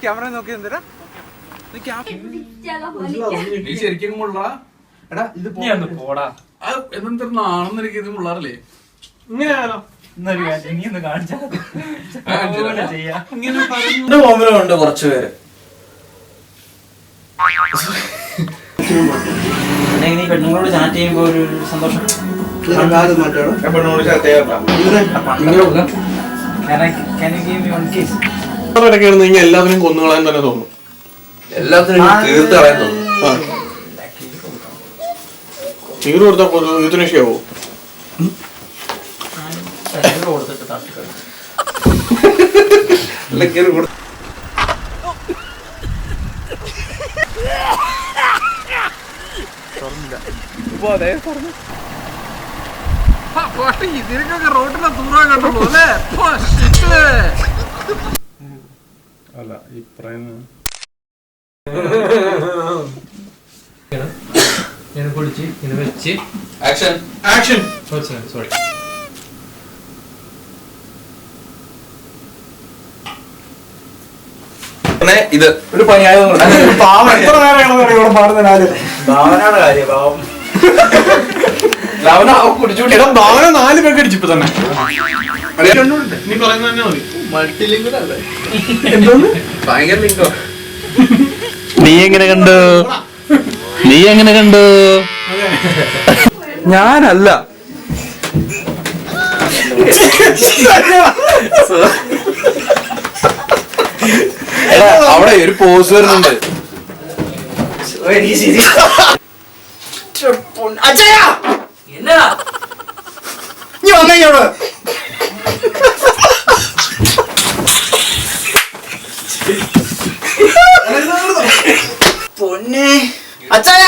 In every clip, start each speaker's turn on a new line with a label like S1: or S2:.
S1: Camera നോക്കി എന്തിനാ
S2: നീ ശരിക്കും മുള്ളാ എടാ ഇത് പോടാ എന്തെന്നാണെന്ന് എനിക്ക് ഇത് മുള്ളാറില്ലേ
S1: ഇങ്ങനെയാണോ
S3: ഉണ്ട് കുറച്ചു പേര് പെണ്ണുങ്ങളോട് ചാറ്റ് ചെയ്യുമ്പോ ഒരു സന്തോഷം.
S1: എല്ലാത്തിനും കൊന്നുകളയാൻ തന്നെ തോന്നും.
S3: എല്ലാത്തിനും തീർത്ത് കളയാൻ തോന്നും.
S1: തീർ കൊടുത്താൽ യൂത്തനേഷ്യാവോ?
S2: ഇതിനൊക്കെ റോട്ടിലെ ദൂരം കണ്ടുള്ളൂ അല്ലേ?
S1: അല്ല ഈ പറയുന്ന
S4: ഇങ്ങനെ പൊടിച്ച് ഇങ്ങനെ വെച്ച്
S2: ആക്ഷൻ ആക്ഷൻ
S4: സോറി
S2: ഇത് ഒരു പണിയായതുകൊണ്ട്
S1: ഭാവന 4 പേർക്ക് അടിച്ചിപ്പോ തന്നെ. നീ പറയുന്നത് തന്നെ മതി.
S2: മൾട്ടിലിംഗൽ അല്ലേ? ഭയങ്കര ലിംഗോ.
S5: നീ എങ്ങനെ കണ്ടു
S2: ഞാനല്ല അവിടെ ഒരു പോസ് വരുന്നുണ്ട്.
S3: പൊന്നെ അച്ചായ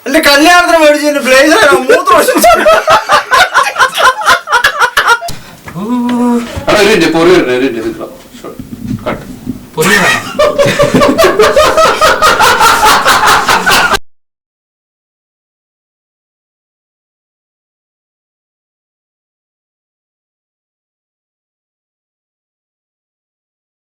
S3: എന്റെ കല്യാണത്തിന് മേടിച്ചു ബ്ലേസർ 3 വർഷം.
S2: പൊറി